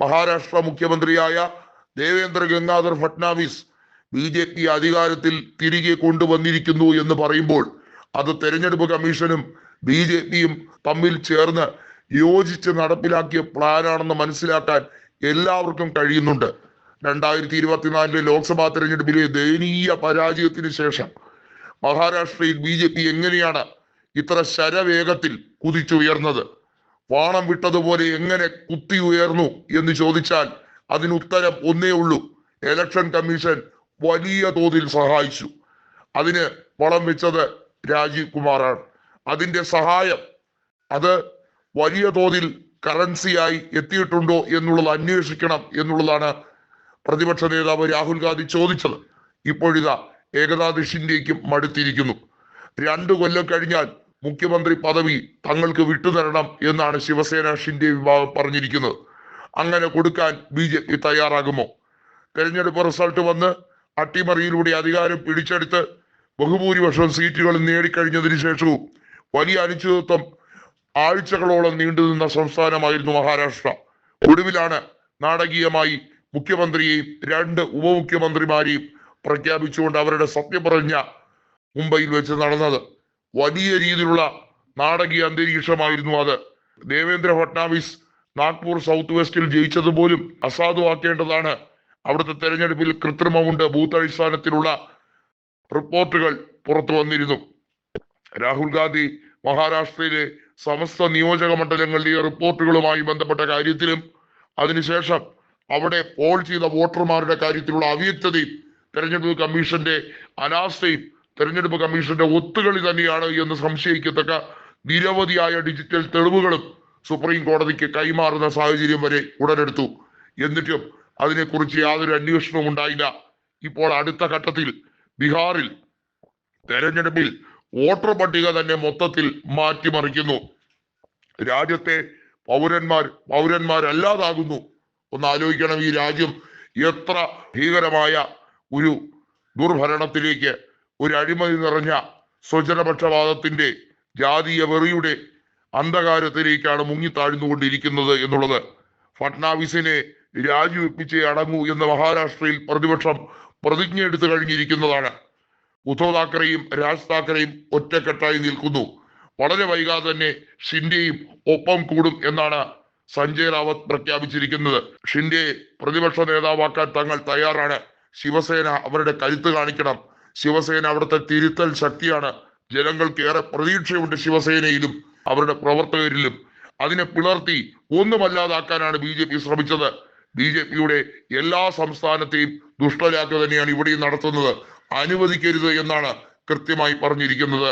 മഹാരാഷ്ട്ര മുഖ്യമന്ത്രിയായ ദേവേന്ദ്ര ഗംഗാധർ ഫട്നാവിസ് BJP അധികാരത്തിൽ തിരികെ കൊണ്ടുവന്നിരിക്കുന്നു എന്ന് പറയുമ്പോൾ അത് തെരഞ്ഞെടുപ്പ് കമ്മീഷനും BJPയും തമ്മിൽ ചേർന്ന് യോജിച്ച് നടപ്പിലാക്കിയ പ്ലാനാണെന്ന് മനസ്സിലാക്കാൻ എല്ലാവർക്കും കഴിയുന്നുണ്ട്. 2024 ലോക്സഭാ തെരഞ്ഞെടുപ്പിലെ ദയനീയ പരാജയത്തിന് ശേഷം മഹാരാഷ്ട്രയിൽ BJP എങ്ങനെയാണ് ഇത്ര ശരവേഗത്തിൽ കുതിച്ചുയർന്നത്? വാണം വിട്ടതുപോലെ എങ്ങനെ കുത്തി ഉയർന്നു എന്ന് ചോദിച്ചാൽ അതിന് ഉത്തരം ഒന്നേ ഉള്ളൂ: ഇലക്ഷൻ കമ്മീഷൻ വലിയ തോതിൽ സഹായിച്ചു. അതിന് വളം വെച്ചത് രാജീവ് കുമാറാണ്. അതിന്റെ സഹായം അത് വലിയ തോതിൽ കറൻസിയായി എത്തിയിട്ടുണ്ടോ എന്നുള്ളത് അന്വേഷിക്കണം എന്നുള്ളതാണ് പ്രതിപക്ഷ നേതാവ് രാഹുൽ ഗാന്ധി ചോദിച്ചത്. ഇപ്പോഴിതാ ഏകനാഥ് ഷിൻഡെയ്ക്കും മടുത്തിരിക്കുന്നു. 2 കൊല്ലം കഴിഞ്ഞാൽ മുഖ്യമന്ത്രി പദവി തങ്ങൾക്ക് വിട്ടുതരണം എന്നാണ് ശിവസേന ഷിൻഡെ വിഭാഗം പറഞ്ഞിരിക്കുന്നത്. അങ്ങനെ കൊടുക്കാൻ BJP തയ്യാറാകുമോ? തെരഞ്ഞെടുപ്പ് റിസൾട്ട് വന്ന് അട്ടിമറിയിലൂടെ അധികാരം പിടിച്ചെടുത്ത് ബഹുഭൂരിപക്ഷം സീറ്റുകൾ നേടിക്കഴിഞ്ഞതിന് ശേഷവും വലിയ അനിശ്ചിതത്വം ആഴ്ചകളോളം നീണ്ടുനിന്ന സംസ്ഥാനമായിരുന്നു മഹാരാഷ്ട്ര. ഒടുവിലാണ് നാടകീയമായി മുഖ്യമന്ത്രിയെയും 2 ഉപമുഖ്യമന്ത്രിമാരെയും പ്രഖ്യാപിച്ചുകൊണ്ട് അവരുടെ സത്യപ്രതിജ്ഞ മുംബൈയിൽ വെച്ച് നടന്നത്. വലിയ രീതിയിലുള്ള നാടകീയ അന്തരീക്ഷമായിരുന്നു അത്. ദേവേന്ദ്ര ഫട്നാവിസ് നാഗ്പൂർ സൗത്ത് വെസ്റ്റിൽ ജയിച്ചത് പോലും അസാധുവാക്കേണ്ടതാണ്. അവിടുത്തെ തെരഞ്ഞെടുപ്പിൽ കൃത്രിമമുണ്ട്, ബൂത്ത് അടിസ്ഥാനത്തിലുള്ള റിപ്പോർട്ടുകൾ പുറത്തു വന്നിരുന്നു. രാഹുൽ ഗാന്ധി മഹാരാഷ്ട്രയിലെ സമസ്ത നിയോജക മണ്ഡലങ്ങളിലെ റിപ്പോർട്ടുകളുമായി ബന്ധപ്പെട്ട കാര്യത്തിലും അതിനുശേഷം അവിടെ പോൾ ചെയ്ത വോട്ടർമാരുടെ കാര്യത്തിലുള്ള അവ്യക്തതയും തെരഞ്ഞെടുപ്പ് കമ്മീഷന്റെ അനാസ്ഥയും തെരഞ്ഞെടുപ്പ് കമ്മീഷന്റെ ഒത്തുകളി തന്നെയാണ് എന്ന് സംശയിക്കത്തക്ക നിരവധിയായ ഡിജിറ്റൽ തെളിവുകളും സുപ്രീം കോടതിക്ക് കൈമാറുന്ന സാഹചര്യം വരെ ഉടലെടുത്തു. എന്നിട്ടും അതിനെക്കുറിച്ച് യാതൊരു അന്വേഷണവും ഉണ്ടായില്ല. ഇപ്പോൾ അടുത്ത ഘട്ടത്തിൽ ബീഹാറിൽ തെരഞ്ഞെടുപ്പിൽ വോട്ടർ പട്ടിക തന്നെ മൊത്തത്തിൽ മാറ്റിമറിക്കുന്നു. രാജ്യത്തെ പൗരന്മാരല്ലാതാകുന്നു. ഒന്ന് ആലോചിക്കണം, ഈ രാജ്യം എത്ര ഭീകരമായ ഒരു ദുർഭരണത്തിലേക്ക്, ഒരു അഴിമതി നിറഞ്ഞ സ്വജനപക്ഷപാതത്തിന്റെ ജാതീയ വെറിയുടെ അന്ധകാരത്തിലേക്കാണ് മുങ്ങിത്താഴ്ന്നുകൊണ്ടിരിക്കുന്നത് എന്നുള്ളത്. ഫട്നാവിസിനെ രാജിവെപ്പിച്ചേ അടങ്ങൂ എന്ന് മഹാരാഷ്ട്രയിൽ പ്രതിപക്ഷം പ്രതിജ്ഞ എടുത്തു കഴിഞ്ഞിരിക്കുന്നതാണ്. ഉദ്ധവ് താക്കറെയും രാജ് താക്കറെയും ഒറ്റക്കെട്ടായി നിൽക്കുന്നു. വളരെ വൈകാതെ തന്നെ ഷിൻഡെയും ഒപ്പം കൂടും എന്നാണ് സഞ്ജയ് റാവത്ത് പ്രഖ്യാപിച്ചിരിക്കുന്നത്. ഷിൻഡെയെ പ്രതിപക്ഷ നേതാവാക്കാൻ തങ്ങൾ തയ്യാറാണ്. ശിവസേന അവരുടെ കരുത്ത് കാണിക്കണം. ശിവസേന അവിടുത്തെ തിരുത്തൽ ശക്തിയാണ്. ജനങ്ങൾക്ക് ഏറെ പ്രതീക്ഷയുണ്ട് ശിവസേനയിലും അവരുടെ പ്രവർത്തകരിലും. അതിനെ പിളർത്തി ഒന്നുമല്ലാതാക്കാനാണ് BJP ശ്രമിച്ചത്. BJPയുടെ എല്ലാ സംസ്ഥാനത്തെയും ദുഷ്ടലാക്കുക തന്നെയാണ് ഇവിടെയും നടത്തുന്നത്. അനുവദിക്കരുത് എന്നാണ് കൃത്യമായി പറഞ്ഞിരിക്കുന്നത്.